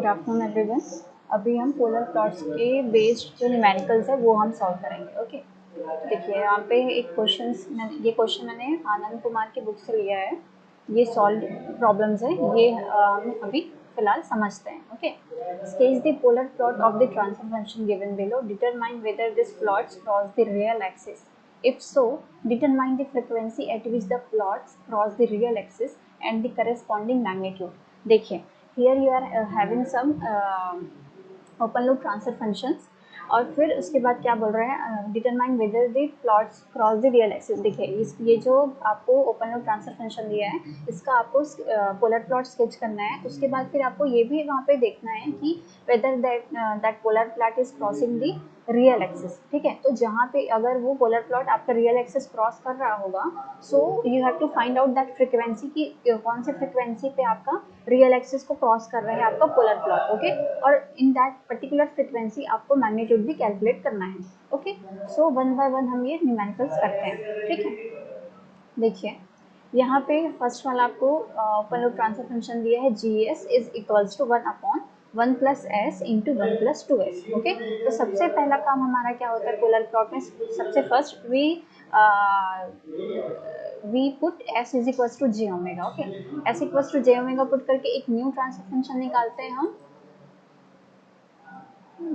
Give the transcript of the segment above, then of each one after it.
Good afternoon everyone. अभी हम polar plots के बेस्ड जो न्यूमेरिकल्स है वो हम सॉल्व करेंगे। ओके, देखिए यहाँ पे एक ये क्वेश्चन मैंने आनंद कुमार की बुक से लिया है। ये सॉल्व प्रॉब्लम्स है, ये हम अभी फिलहाल समझते हैं। Okay, sketch the polar plot of the transfer function given below, determine whether this plots cross the real axis, if so determine the frequency at which the plots cross the real axis and the corresponding magnitude. देखिए, here you are having some open loop transfer functions और फिर उसके बाद क्या बोल रहे हैं, determine whether the plots cross the real axis. देखिए ये जो आपको ओपन लूप ट्रांसफर फंक्शन दिया है इसका आपको पोलर प्लॉट स्केच करना है। उसके बाद फिर आपको ये भी वहाँ पे देखना है कि whether that polar plot is crossing the real axis. ठीक है, तो जहाँ पे अगर वो पोलर प्लॉट आपका रियल एक्सिस क्रॉस कर रहा होगा, so you have to find out that frequency की कौन से फ्रिक्वेंसी पे आपका रियल एक्सिस को क्रॉस कर रहा है आपका पोलर प्लॉट। ओके, और इन दैट पर्टिकुलर फ्रिक्वेंसी आपको मैग्नीट्यूड भी कैलकुलेट करना है। Okay, so one by one हम ये न्यूमेरिकल्स करते हैं। ठीक है, देखिए यहाँ पे फर्स्ट वाला आपको ओपन लूप ट्रांसफर फंक्शन दिया है, GS is equals to 1/1 plus S into 1 plus 2s। Okay, तो सबसे पहला काम हमारा क्या होता है पोलर प्लॉट में, सबसे first we put s is equals to j omega. Okay, s equals to j omega put करके एक न्यू ट्रांसफर फंक्शन निकालते हैं हम।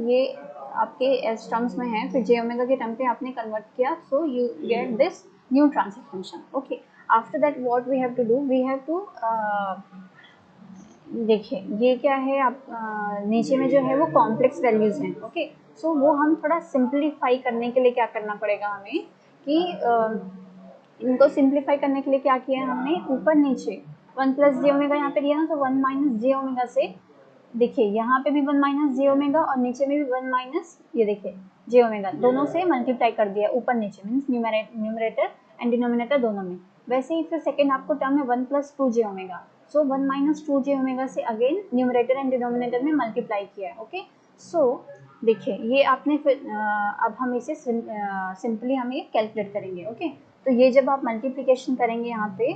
ये आपके s टर्म्स में है, फिर j ओमेगा के टर्म पे आपने कन्वर्ट किया, so you get this new transfer function. Okay, after that what we have to do, we have to देखिए ये क्या है, आप नीचे में जो है वो कॉम्प्लेक्स वैल्यूज हैं। ओके, सो वो हम थोड़ा सिंप्लीफाई करने के लिए क्या करना पड़ेगा हमें कि इनको सिंप्लीफाई करने के लिए क्या किया है हमने, ऊपर नीचे 1 प्लस जे ओमेगा यहाँ पे दिया ना, तो 1 माइनस जे ओमेगा से देखिए यहाँ पे भी 1 माइनस जे ओमेगा और नीचे में भी 1 माइनस, ये देखिए जे ओमेगा दोनों से मल्टीप्लाई कर दिया ऊपर नीचे, मीन्स न्यूमरेटर एंड डिनोमिनेटर दोनों में। वैसे ही फिर सेकेंड आपको टर्म है 1 प्लस 2 जे ओमेगा, सो 1 माइनस 2 जे ओमेगा से अगेन न्यूमरेटर एंड डिनोमिनेटर में मल्टीप्लाई किया है। ओके, सो देखिए ये आपने फिर अब हम इसे सिंपली हम ये कैलकुलेट करेंगे। ओके, तो ये जब आप मल्टीप्लिकेशन करेंगे यहाँ पे,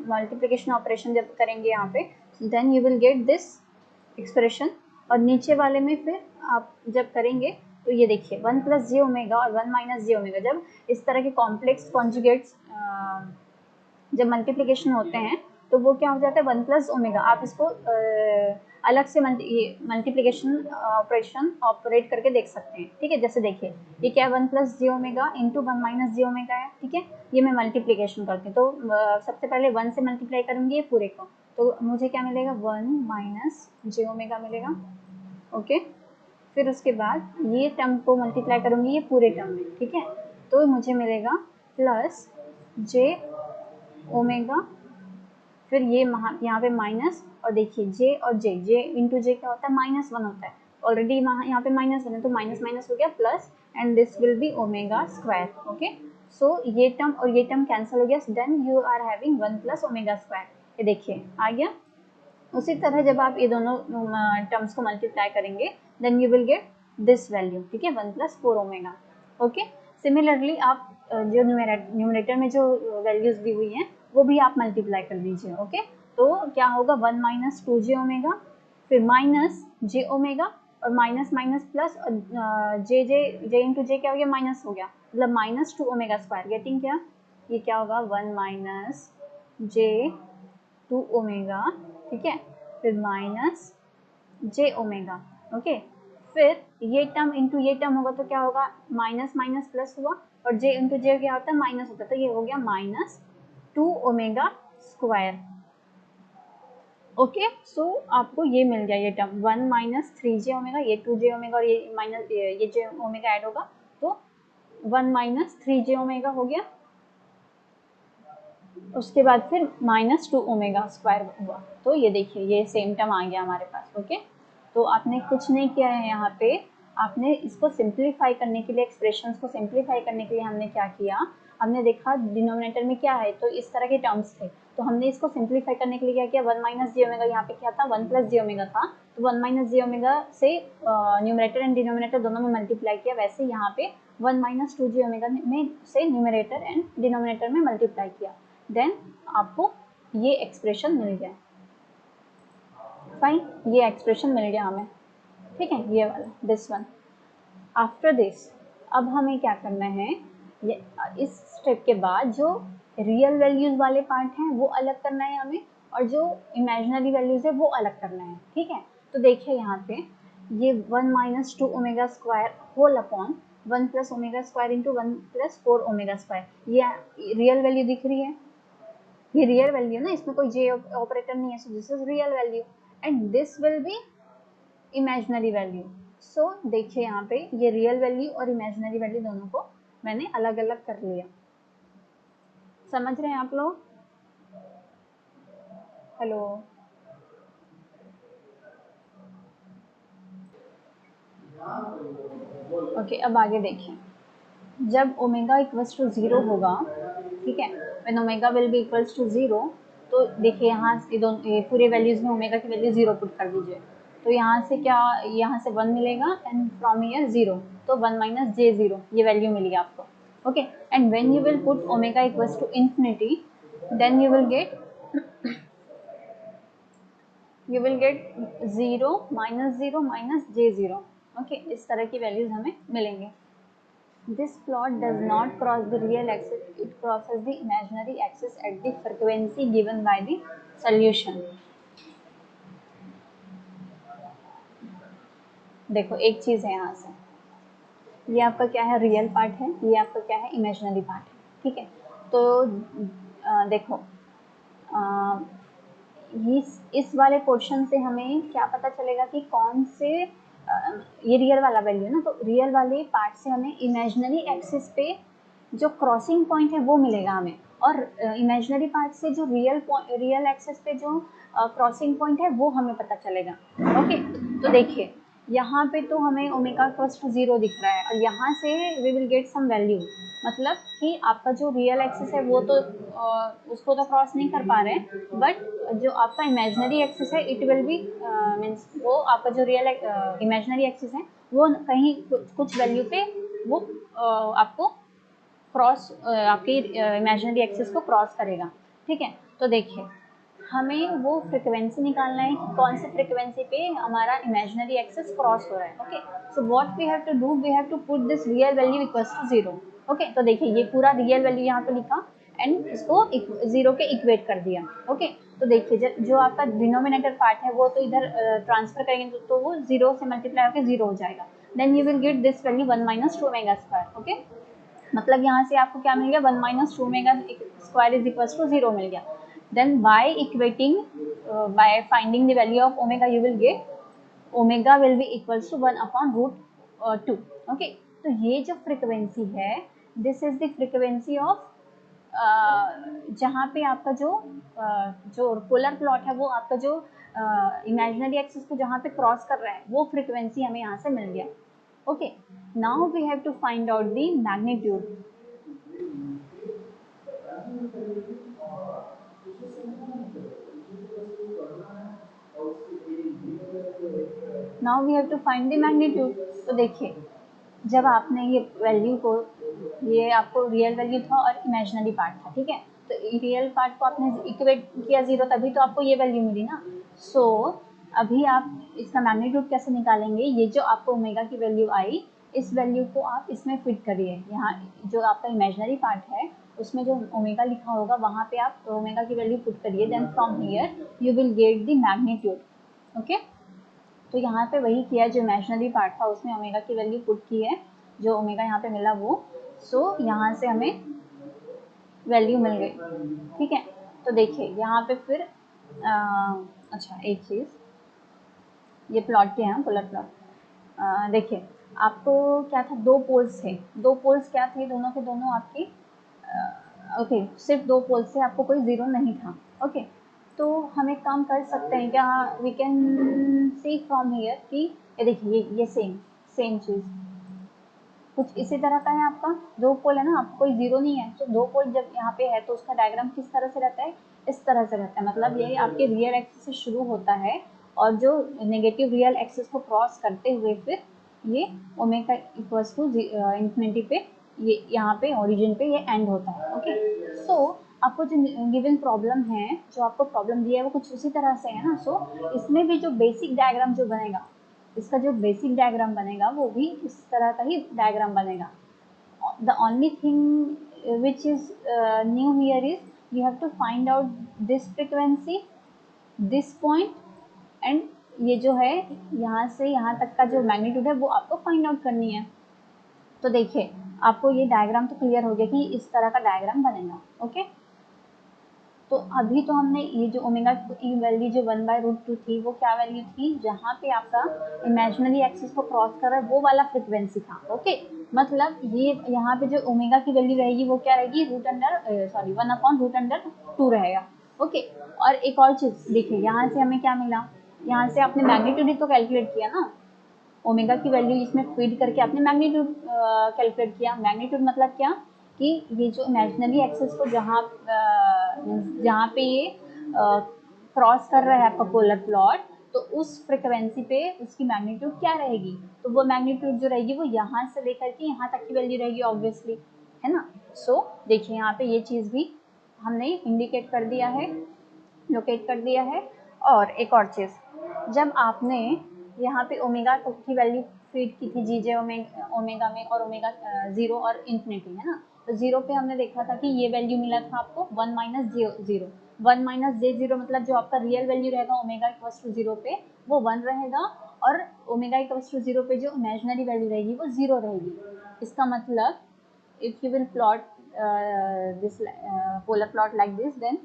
मल्टीप्लिकेशन ऑपरेशन जब करेंगे यहाँ पे, then you will get this expression. और नीचे वाले में फिर आप जब करेंगे तो ये देखिए 1 प्लस जे ओमेगा और 1 माइनस जे ओमेगा, जब इस तरह के कॉम्प्लेक्स कॉन्जुगेट्स जब मल्टीप्लिकेशन होते हैं तो वो क्या हो जाता है 1 प्लस ओमेगा। आप इसको अलग से मल्टीप्लिकेशन ऑपरेशन ऑपरेट करके देख सकते हैं। ठीक है, जैसे देखिए ये क्या है 1 प्लस जे ओमेगा इंटू 1 माइनस जे ओमेगा है। ठीक है, ये मैं मल्टीप्लिकेशन करती हूँ, तो सबसे पहले 1 से मल्टीप्लाई करूँगी ये पूरे को, तो मुझे क्या मिलेगा 1 माइनस जे ओमेगा मिलेगा। ओके, फिर उसके बाद ये टर्म को मल्टीप्लाई करूँगी ये पूरे टर्म में। ठीक है, तो मुझे मिलेगा प्लस जे ओमेगा, फिर ये यहाँ पे माइनस, और देखिए जे और जे इंटू जे क्या होता है -1 होता है, ऑलरेडी यहाँ पे -1 है तो माइनस माइनस हो गया plus, and this will be omega square. Okay, so ये टर्म और ये टर्म कैंसिल हो गया, then you are having 1 plus omega square. ये देखिए आ गया। उसी तरह जब आप ये दोनों टर्म्स को मल्टीप्लाई करेंगे then you will get this value. ठीक है, 1 प्लस 4 ओमेगा। ओके, सिमिलरली आप जो न्यूमरेटर में जो वैल्यूज दी हुई हैं वो भी आप मल्टीप्लाई कर लीजिए। ओके, तो क्या होगा 1 माइनस 2 जे ओमेगा, फिर माइनस जे ओमेगा और minus minus plus, J into जे क्या हो गया माइनस हो गया, मतलब -2 ओमेगा स्क्वायर। गेटिंग क्या, ये क्या होगा 1 माइनस जे 2 ओमेगा। ठीक है, फिर माइनस जे ओमेगा। ओके, फिर ये टर्म इंटू ये टर्म होगा तो क्या होगा माइनस माइनस प्लस हुआ, और जे इंटू जे क्या होता है माइनस होता है, तो ये हो गया -2 ओमेगा स्क्वायर। ओके, सो आपको ये मिल गया ये टर्म 1 माइनस 3 जे ओमेगा, ये 2 जे ओमेगा और ये माइनस ये जे ओमेगा ऐड होगा तो 1 माइनस 3 जे ओमेगा हो गया। उसके बाद फिर -2 ओमेगा स्क्वायर हुआ, तो ये देखिए ये सेम टर्म आ गया हमारे पास। ओके, तो आपने कुछ नहीं किया है यहाँ पे, आपने इसको सिंप्लीफाई करने के लिए, एक्सप्रेशंस को सिंप्लीफाई करने के लिए हमने क्या किया, हमने देखा डिनोमिनेटर में क्या है, तो इस तरह के टर्म्स थे, तो हमने इसको सिंप्लीफाई करने के लिए क्या किया 1 माइनस जे ओमेगा, यहाँ पे क्या था 1 प्लस जे ओमेगा था, तो 1 माइनस जे ओमेगा से न्यूमरेटर एंड डिनोमिनेटर दोनों में मल्टीप्लाई किया, वैसे यहाँ पे 1 माइनस 2 जे ओमेगा में से न्यूमरेटर एंड डिनोमिनेटर में मल्टीप्लाई किया, देन आपको ये एक्सप्रेशन मिल गया। फाइन, ये एक्सप्रेशन मिल गया हमें, ठीक है, ये वाला दिस वन। आफ्टर दिस अब हमें क्या करना है, ये इस स्टेप के बाद जो रियल वैल्यूज़ वाले पार्ट हैं वो अलग करना है हमें, और जो इमेजिनरी वैल्यूज़ है वो अलग करना है, ठीक है। तो देखिए यहाँ पे ये 1 minus 2 omega square whole upon 1 plus omega square into 1 plus 4 omega square, ये रियल वैल्यू दिख रही है, ये रियल वैल्यू ना, इसमें कोई जे ऑपरेटर नहीं है, so this is real value and this will be imaginary value. So देखिए यहाँ पे ये रियल वैल्यू और इमेजिनरी वैल्यू दोनों को मैंने अलग अलग कर लिया। समझ रहे हैं आप लोग? हेलो, ओके, अब आगे देखिए, जब ओमेगा इक्वल्स टू 0 होगा, ठीक है, when omega will be equals to 0, तो देखिए यहाँ ये पूरे वैल्यूज में ओमेगा की वैल्यू 0 पुट कर दीजिए, तो यहाँ से क्या, यहाँ से 1 मिलेगा एंड फ्रॉम हियर 0, तो 1 माइनस जे 0 ये वैल्यू मिली आपको, okay. And when you will put omega equals to infinity, then you will get 0 minus 0 minus J 0, okay, इस तरह की वैल्यूज हमें मिलेंगे। This plot does not cross the real axis, it crosses the imaginary axis at the frequency given by the solution. देखो एक चीज़ है यहाँ से, ये आपका क्या है, रियल पार्ट है, ये आपका क्या है, इमेजिनरी पार्ट है, ठीक है। तो देखो इस वाले पोर्शन से हमें क्या पता चलेगा कि कौन से ये रियल वाला वैल्यू है ना, तो रियल वाले पार्ट से हमें इमेजिनरी एक्सिस पे जो क्रॉसिंग पॉइंट है वो मिलेगा हमें, और इमेजिनरी पार्ट से जो रियल एक्सिस पे जो क्रॉसिंग पॉइंट है वो हमें पता चलेगा, ओके। तो देखिए यहाँ पे तो हमें ओमेगा इक्वल्स टू 0 दिख रहा है, और यहाँ से we will get some value, मतलब कि आपका जो रियल एक्सिस है वो तो उसको तो क्रॉस नहीं कर पा रहे हैं, बट जो आपका इमेजिनरी एक्सिस है इट विल बी मीन्स वो आपका जो रियल इमेजिनरी एक्सिस है वो कहीं कुछ वैल्यू पे वो आपको क्रॉस आपकी इमेजिनरी एक्सिस को क्रॉस करेगा, ठीक है। तो देखिए हमें वो फ्रिक्वेंसी निकालना है कि कौन से फ्रिक्वेंसी पे हमारा इमेजिनरी एक्सिस क्रॉस हो रहा है, okay. So what we have to do, we have to put this real value equals to 0, okay. तो देखिए ये पूरा रियल वैल्यू यहाँ पे लिखा एंड इसको 0 के इक्वेट कर दिया, ओके। तो देखिए जो आपका डिनोमिनेटर पार्ट है वो तो इधर ट्रांसफर करेंगे तो वो 0 से मल्टीप्लाई होकर 0 हो जाएगा, then you will get this value 1 minus 2 omega square, okay. मतलब यहाँ से आपको क्या मिल गया, 1 minus 2 omega square is equals to 0 मिल गया। Then by equating, by finding the value of omega, you will get omega will be equals to 1 upon root 2, okay। तो ये जो फ्रिक्वेंसी है, this is the frequency of जहाँ पे आपका जो पोलर प्लॉट है वो आपका जो इमेजिनरी एक्सिस को जहाँ पे क्रॉस कर रहा है वो फ्रिक्वेंसी हमें यहाँ से मिल गया, okay. Now we have to find out the magnitude. Now we have to find the magnitude. तो देखिए जब आपने ये वैल्यू को, ये आपको रियल वैल्यू था और इमेजिनरी पार्ट था, ठीक है, तो रियल पार्ट को आपने इक्वेट किया 0 तभी तो आपको ये वैल्यू मिली ना। सो अभी आप इसका मैग्नीट्यूड कैसे निकालेंगे, ये जो आपको ओमेगा की वैल्यू आई इस वैल्यू को आप इसमें फिट करिए, यहाँ जो आपका इमेजिनरी पार्ट है उसमें जो ओमेगा लिखा होगा वहाँ पे आप ओमेगा की वैल्यू पुट करिए, then from here you will get the magnitude, okay. तो यहाँ पे वही किया, जो इमेजिनरी पार्ट था उसमें ओमेगा की वैल्यू पुट की है, जो ओमेगा यहाँ पे मिला वो, सो यहाँ से हमें वैल्यू मिल गई, ठीक है। तो देखिए यहाँ पे फिर अच्छा एक चीज़, ये प्लॉट के हैं पोलर प्लॉट, देखिए आपको क्या था, दो पोल्स थे, दो पोल्स क्या थे, दोनों के दोनों आपकी ओके, सिर्फ दो पोल्स से आपको कोई 0 नहीं था, ओके। तो हम एक काम कर सकते हैं क्या, we can see from here कि ये देखिए ये सेम चीज़ कुछ इसी तरह का है, आपका दो पोल है ना, आपको कोई 0 नहीं है, तो दो पोल जब यहाँ पे है तो उसका डायग्राम किस तरह से रहता है, इस तरह से रहता है, मतलब ये आपके रियल एक्सिस से शुरू होता है और जो नेगेटिव रियल एक्सिस को क्रॉस करते हुए फिर ये ओमेगा इक्वल्स टू इन्फिनिटी पे ये यहाँ पे ओरिजिन पे ये एंड होता है, ओके। सो आपको जो गिवन प्रॉब्लम है, जो आपको प्रॉब्लम दिया है वो कुछ उसी तरह से है ना। सो इसमें भी जो बेसिक डायग्राम जो बनेगा, इसका जो बेसिक डायग्राम बनेगा वो भी इस तरह का ही डायग्राम बनेगा। The only thing which is new here is you have to find out this frequency, this point and ये जो है यहाँ से यहाँ तक का जो मैग्नीट्यूड है वो आपको फाइंड आउट करनी है। तो देखिए आपको ये डायग्राम तो क्लियर हो गया कि इस तरह का डायग्राम बनेगा। ओके, तो अभी तो हमने ये जो ओमेगा की वैल्यू जो 1/√2 थी वो क्या वैल्यू थी, जहाँ पे आपका इमेजिनरी एक्सिस को क्रॉस कर रहा है वो वाला फ्रिक्वेंसी था। ओके, मतलब ये यहाँ पे जो ओमेगा की वैल्यू रहेगी वो क्या रहेगी, 1/√2 रहेगा। ओके, और एक और चीज़ देखिए, यहाँ से हमें क्या मिला, यहाँ से आपने मैग्नीट्यूड ही तो कैलकुलेट किया ना, ओमेगा की वैल्यू इसमें फीड करके आपने मैग्नीट्यूड कैलकुलेट किया। मैग्नीट्यूड मतलब क्या कि ये जो इमेजिनरी एक्सिस को जहाँ पे ये क्रॉस कर रहा है आपका पोलर प्लॉट, तो उस फ्रिक्वेंसी पे उसकी मैग्नीट्यूड क्या रहेगी, तो वो मैग्नीट्यूड जो रहेगी वो यहाँ से लेकर के यहाँ तक की वैल्यू रहेगी ऑब्वियसली, है ना। सो देखिए यहाँ पे ये चीज़ भी हमने इंडिकेट कर दिया है, लोकेट कर दिया है। और एक और चीज़, जब आपने यहाँ पे ओमेगा की वैल्यू फीड की थी जीजे ओमेगा में, और ओमेगा 0 और इन्फिनिटी, है ना, तो 0 पे हमने देखा था कि ये वैल्यू मिला था आपको 1 - j0। 1 - j0 मतलब जो आपका रियल वैल्यू रहेगा ओमेगा इक्वल्स टू 0 पे वो 1 रहेगा, और ओमेगा इक्वल्स टू 0 पे जो इमेजिनरी वैल्यू रहेगी वो 0 रहेगी। इसका मतलब if you will plot this polar plot like this, then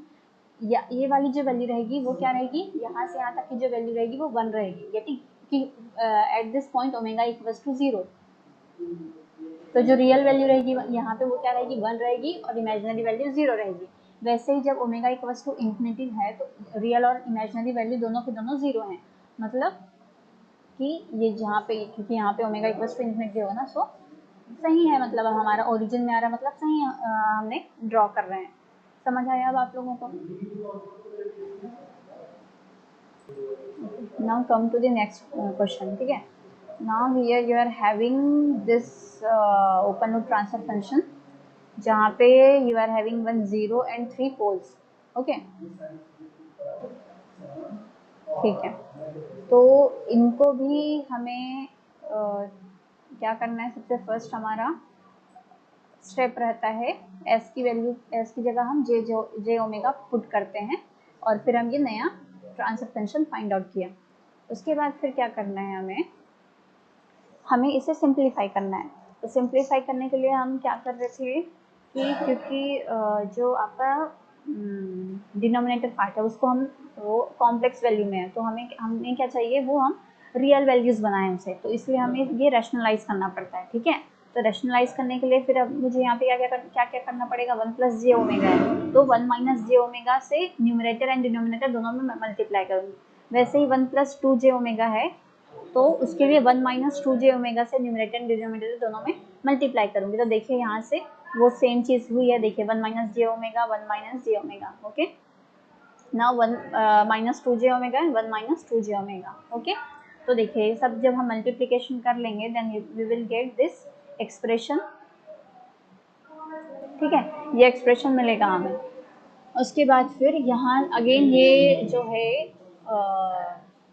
या ये वाली जो वैल्यू रहेगी वो क्या रहेगी, यहाँ से यहाँ तक की जो वैल्यू रहेगी वो 1 रहेगी, गेटिंग कि at this point omega equals to 0। तो जो रियल वैल्यू रहेगी यहाँ पे वो क्या रहेगी, 1 रहेगी, और इमेजिनरी वैल्यू 0 रहेगी। वैसे ही जब ओमेगा इक्वल्स टू इन्फिनिटी है तो रियल और इमेजिनरी वैल्यू दोनों के दोनों 0 हैं, मतलब कि ये जहाँ पे, क्योंकि यहाँ पे ओमेगा इक्वल्स टू इन्फिनिटी होगा ना, सो सही है, मतलब हमारा ओरिजिन में आ रहा है, मतलब सही हमने ड्रॉ कर रहे हैं। समझ आया अब आप लोगों को? Now come to the next question, ठीक है। Now here you are having this open loop transfer function, जहाँ पे you are having 1 0 and 3 poles, okay। ठीक है, तो इनको भी हमें क्या करना है, सबसे फर्स्ट हमारा स्टेप रहता है एस की वैल्यू, एस की जगह हम जे ओमेगा पुट करते हैं, और फिर हम ये नया ट्रांसफर फंक्शन फाइंड आउट किया। उसके बाद फिर क्या करना है, हमें इसे सिंप्लीफाई करना है। तो सिंप्लीफाई करने के लिए हम क्या कर रहे थे कि क्योंकि जो आपका डिनोमिनेटर पार्ट है उसको हम वो कॉम्प्लेक्स वैल्यू में है, तो हमें क्या चाहिए, वो हम रियल वैल्यूज़ बनाएं उसे, तो इसलिए हमें ये रैशनलाइज करना पड़ता है। ठीक है, तो रैशनलाइज करने के लिए फिर अब मुझे यहाँ पे क्या क्या करना पड़ेगा, 1 + j ओमेगा है, तो 1 - j ओमेगा से न्यूमरेटर एंड डिनोमिनेटर दोनों में मल्टीप्लाई करूँगी। वैसे ही 1 + 2j ओमेगा है, तो उसके लिए 1 - 2j ओमेगा से न्यूमरेटर एंड डिनोमिनेटर दोनों में मल्टीप्लाई करूँगी। तो देखिए यहाँ से वो सेम चीज़ हुई है, देखिए 1 - j omega, 1 - j omega, okay. Now 1 - 2j omega and 1 - 2j omega, okay. तो देखिए सब जब हम मल्टीप्लिकेशन कर लेंगे then we will get this expression, ठीक है, ये एक्सप्रेशन मिलेगा हमें। उसके बाद फिर यहाँ अगेन ये जो है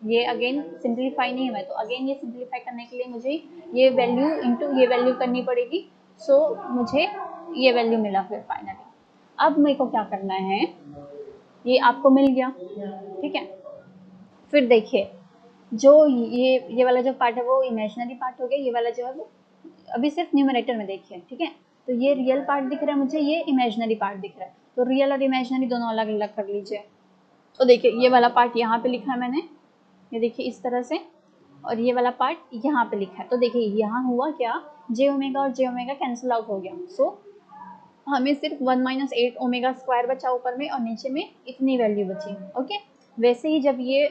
ये अगेन सिंप्लीफाई नहीं हुआ है, तो अगेन ये सिंप्लीफाई करने के लिए मुझे ये वैल्यू इंटू ये वैल्यू करनी पड़ेगी। सो मुझे ये वैल्यू मिला फिर फाइनली। अब मेरे को क्या करना है, ये आपको मिल गया, ठीक है। फिर देखिए जो ये वाला जो पार्ट है वो इमेजिनरी पार्ट हो गया, ये वाला जो है वो अभी सिर्फ न्यूमरेटर में देखिए, ठीक है। तो ये रियल पार्ट दिख रहा है मुझे, ये इमेजिनरी पार्ट दिख रहा है, तो रियल और इमेजिनरी दोनों अलग अलग कर लीजिए। तो देखिए ये वाला पार्ट यहाँ पे लिखा है मैंने, ये देखिए इस तरह से, और ये वाला पार्ट यहाँ पे लिखा है। तो देखिए यहाँ हुआ क्या, जे ओमेगा और जे ओमेगा कैंसिल आउट हो गया। सो हमें सिर्फ 1 - 8 ओमेगा स्क्वायर बचा ऊपर में, और नीचे में इतनी वैल्यू बची, ओके। वैसे ही जब ये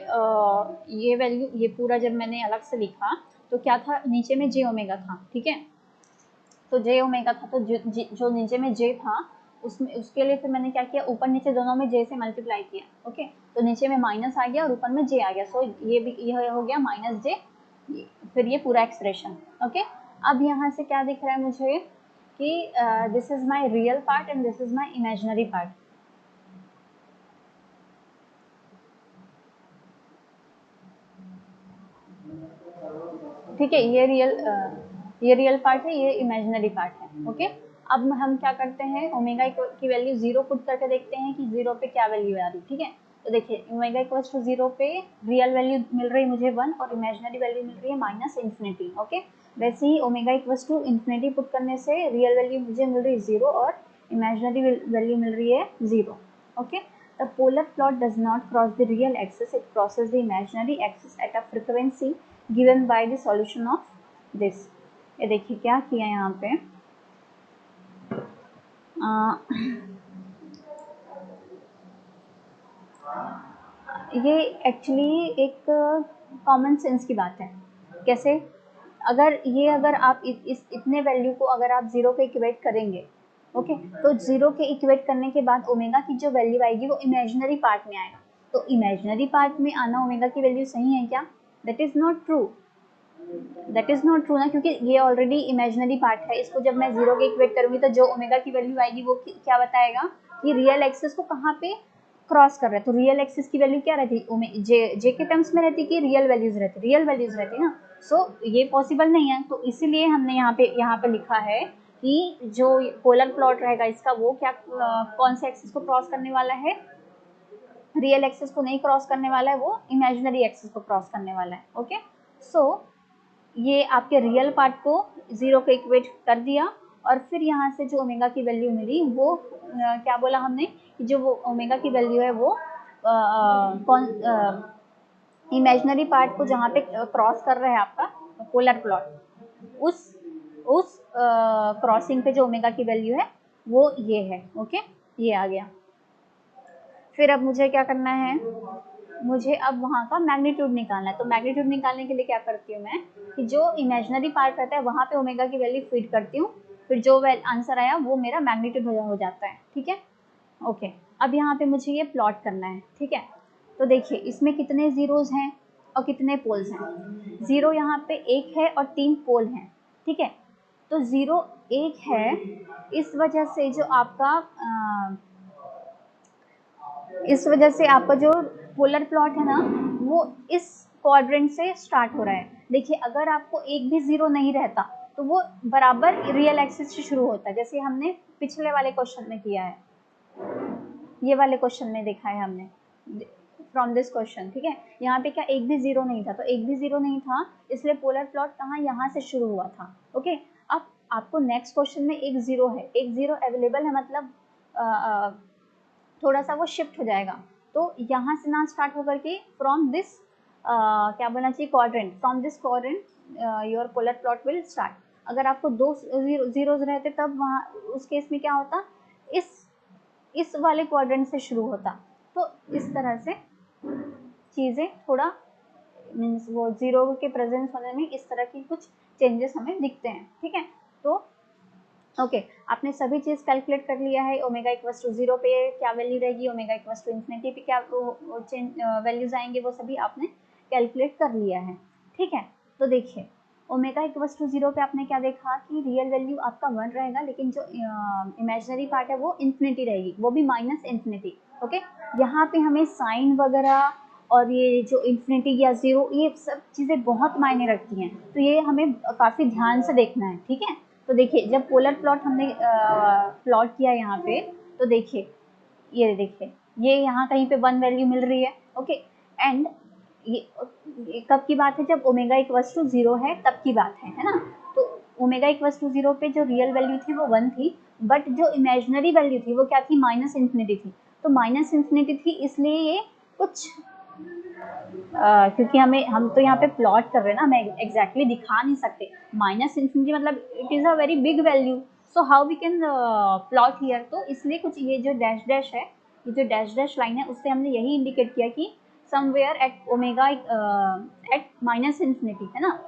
वैल्यू ये पूरा जब मैंने अलग से लिखा तो क्या था, नीचे में जे ओमेगा था, ठीक है। तो जे ओमेगा था, तो जो नीचे में जे था उसमें उसके लिए फिर मैंने क्या किया, ऊपर नीचे दोनों में जे से मल्टीप्लाई किया, ओके। तो नीचे में माइनस आ गया और ऊपर में जे आ गया, सो ये हो गया -j, फिर ये पूरा एक्सप्रेशन, ओके। अब यहाँ से क्या दिख रहा है मुझे कि this is my real part and this is my imaginary part. ठीक है, ये रियल पार्ट है, ये इमेजिनरी पार्ट है। ओके, अब हम क्या करते हैं, ओमेगा की वैल्यू 0 पुट करके देखते हैं कि 0 पे क्या वैल्यू आ रही। ठीक है, तो देखिए ओमेगा इक्वल्स टू 0 पे रियल वैल्यू मिल रही है मुझे 1 और इमेजिनरी वैल्यू मिल रही है माइनस इन्फिनिटी। ओके, वैसे ही omega equals to infinity put करने से रियल वैल्यू मुझे मिल रही है 0 और इमेजिनरी वैल्यू मिल रही है 0। Okay, the polar plot does not cross the real axis, it crosses the imaginary axis at a frequency given by the solution of this. ये देखिए क्या किया यहाँ पे, ये एक्चुअली एक कॉमन सेंस की बात है। कैसे, अगर आप इस इतने वैल्यू को अगर आप 0 पे इक्वेट करेंगे, ओके, तो 0 के इक्वेट करने के बाद ओमेगा की जो वैल्यू आएगी वो इमेजिनरी पार्ट में आएगा। तो इमेजिनरी पार्ट में आना ओमेगा की वैल्यू सही है क्या? That is not true, that is not true ना, क्योंकि ये ऑलरेडी इमेजिनरी पार्ट है। इसको जब मैं 0 के इक्वेट करूंगी तो जो ओमेगा की वैल्यू आएगी वो क्या बताएगा कि रियल एक्सिस को कहाँ पे क्रॉस कर रहा है। तो रियल एक्सिस की वैल्यू क्या रहती, जे के टर्म्स में रहती कि रियल वैल्यूज रहती ना। सो ये पॉसिबल नहीं है, तो इसीलिए हमने यहाँ पे लिखा है कि जो पोलर प्लॉट रहेगा इसका वो क्या कौन से एक्सिस को क्रॉस करने वाला है, रियल एक्सिस को नहीं क्रॉस करने वाला है, वो इमेजिनरी एक्सिस को क्रॉस करने वाला है। ओके, सो ये आपके रियल पार्ट को 0 के इक्वेट कर दिया और फिर यहाँ से जो ओमेगा की वैल्यू मिली वो क्या बोला हमने कि जो वो ओमेगा की वैल्यू है वो कौन इमेजिनरी पार्ट को जहाँ पे क्रॉस कर रहा है आपका पोलर प्लॉट, उस क्रॉसिंग पे जो ओमेगा की वैल्यू है वो ये है। ओके, ये आ गया। फिर अब मुझे क्या करना है, मुझे अब वहाँ का मैग्नीट्यूड निकालना है। तो मैग्नीट्यूड निकालने के लिए क्या करती हूँ मैं कि जो इमेजिनरी पार्ट रहता है वहाँ पे ओमेगा की वैल्यू फीड करती हूँ, फिर जो आंसर आया वो मेरा मैग्नीट्यूड हो जाता है। ठीक है, ओके, अब यहाँ पे मुझे ये प्लॉट करना है। ठीक है, तो देखिए इसमें कितने जीरोज हैं और कितने पोल्स हैं। 0 यहाँ पे 1 है और 3 पोल हैं। ठीक है, तो 0 1 है, इस वजह से जो आपका इस वजह से आपका जो पोलर प्लॉट है ना वो इस क्वाड्रेंट से स्टार्ट हो रहा है। देखिए अगर आपको एक भी 0 नहीं रहता तो वो बराबर रियल एक्सिस से शुरू होता है, जैसे हमने पिछले वाले क्वेश्चन में किया है, ये वाले क्वेश्चन में देखा है हमने फ्रॉम दिस क्वेश्चन। ठीक है, यहाँ पे क्या एक भी 0 नहीं था, तो एक भी 0 नहीं था इसलिए पोलर प्लॉट कहाँ यहाँ से शुरू हुआ था। ओके, अब आपको नेक्स्ट क्वेश्चन में एक 0 है, एक 0 अवेलेबल है, मतलब थोड़ा सा वो शिफ्ट हो जाएगा। तो यहाँ से ना स्टार्ट होकर के फ्रॉम दिस क्या बोलना चाहिए, quadrant, from this quadrant your polar plot will start. अगर आपको 2 जीरोज रहते तब वहाँ उस केस में क्या होता, इस वाले क्वाड्रेंट से शुरू होता। तो इस तरह से चीज़ें थोड़ा मीन्स वो 0 के प्रेजेंस होने में इस तरह की कुछ चेंजेस हमें दिखते हैं। ठीक है, तो ओके, आपने सभी चीज़ कैलकुलेट कर लिया है। ओमेगा इक्वल्स टू 0 पे क्या वैल्यू रहेगी, ओमेगा इक्वल्स टू इन्फिनिटी पे क्या वैल्यूज आएंगे, वो सभी आपने कैलकुलेट कर लिया है। ठीक है, तो देखिए ओमेगा इक्वल्स टू 0 पे आपने क्या देखा कि रियल वैल्यू आपका 1 रहेगा, लेकिन जो इमेजिनरी पार्ट है वो इन्फिनिटी रहेगी, वो भी माइनस इन्फिनिटी। ओके, यहाँ पे हमें साइन वगैरह और ये जो इन्फिनिटी या 0 ये सब चीज़ें बहुत मायने रखती हैं, तो ये हमें काफ़ी ध्यान से देखना है। ठीक है, तो देखिए जब पोलर प्लॉट हमने प्लॉट किया यहाँ पे, तो देखिए ये देखिए ये यहाँ कहीं पे 1 वैल्यू मिल रही है। ओके, एंड ये कब की बात है, जब ओमेगा इक्वल्स टू 0 है तब की बात है ना। तो ओमेगा इक्वल्स टू 0 पे जो रियल वैल्यू थी वो 1 थी, बट जो इमेजिनरी वैल्यू थी वो क्या थी, माइनस इन्फिनिटी थी। तो माइनस इन्फिनिटी थी इसलिए ये कुछ क्योंकि हम तो यहाँ पे प्लॉट कर रहे हैं ना, हमें एग्जैक्टली दिखा नहीं सकते। माइनस इन्फिनिटी मतलब it is a very big value, so how we can plot here. तो इसलिए कुछ ये जो डैश डैश है, ये जो डैश डैश लाइन है, उससे हमने यही इंडिकेट किया कि somewhere eight omega eight minus infinity, है ना।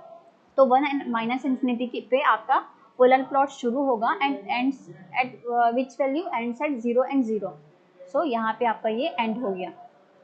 तो 1 एंड माइनस इन्फिनिटी पे आपका पोलर प्लॉट शुरू होगा and ends at which value, ends at 0 and 0। सो यहाँ पे आपका ये एंड हो गया।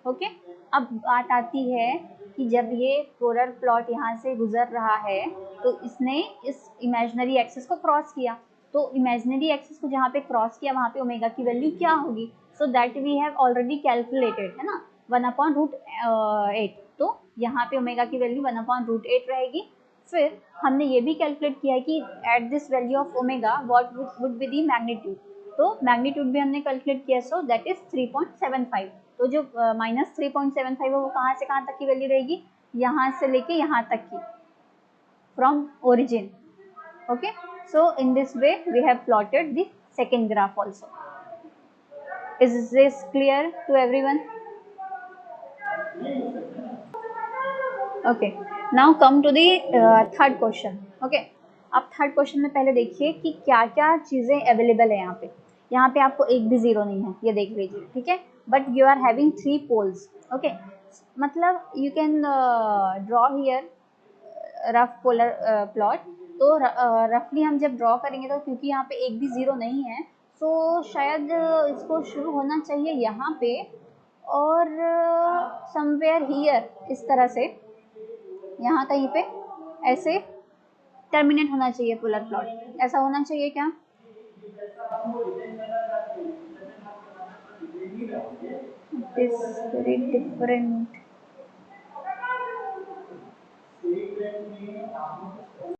ओके, अब बात आती है कि जब ये पोलर प्लॉट यहाँ से गुजर रहा है तो इसने इस इमेजिनरी एक्सिस को क्रॉस किया, तो इमेजिनरी एक्सिस को जहाँ पे क्रॉस किया वहाँ पे ओमेगा की वैल्यू क्या होगी, so that we have already calculated, है ना, 1/√8। तो यहाँ पे ओमेगा की वैल्यू 1/√8 रहेगी। फिर हमने ये भी कैलकुलेट किया है कि at this value of omega what would be the magnitude, तो मैग्नीट्यूड भी हमने कैलकुलेट किया, सो दैट इज 3.75। तो जो माइनस 3.75 है वो कहाँ से कहाँ तक की वैल्यू रहेगी, यहाँ से लेके यहाँ तक की, from origin. Okay, so in this way we have plotted the second graph also. Is this clear to everyone? Okay, now come to the third question. Okay, अब थर्ड क्वेश्चन में पहले देखिए कि क्या क्या चीज़ें अवेलेबल है यहाँ पे। यहाँ पे आपको एक भी जीरो नहीं है, ये देख लीजिए, ठीक है, but you are having 3 poles. Okay, मतलब you can draw here rough polar plot. तो रफली हम जब ड्रॉ करेंगे तो क्योंकि यहाँ पे एक भी ज़ीरो नहीं है, तो शायद इसको शुरू होना चाहिए यहाँ पे और समवेयर हियर, इस तरह से यहाँ कहीं पे ऐसे टर्मिनेट होना चाहिए पोलर प्लॉट, ऐसा होना चाहिए क्या? It is very different.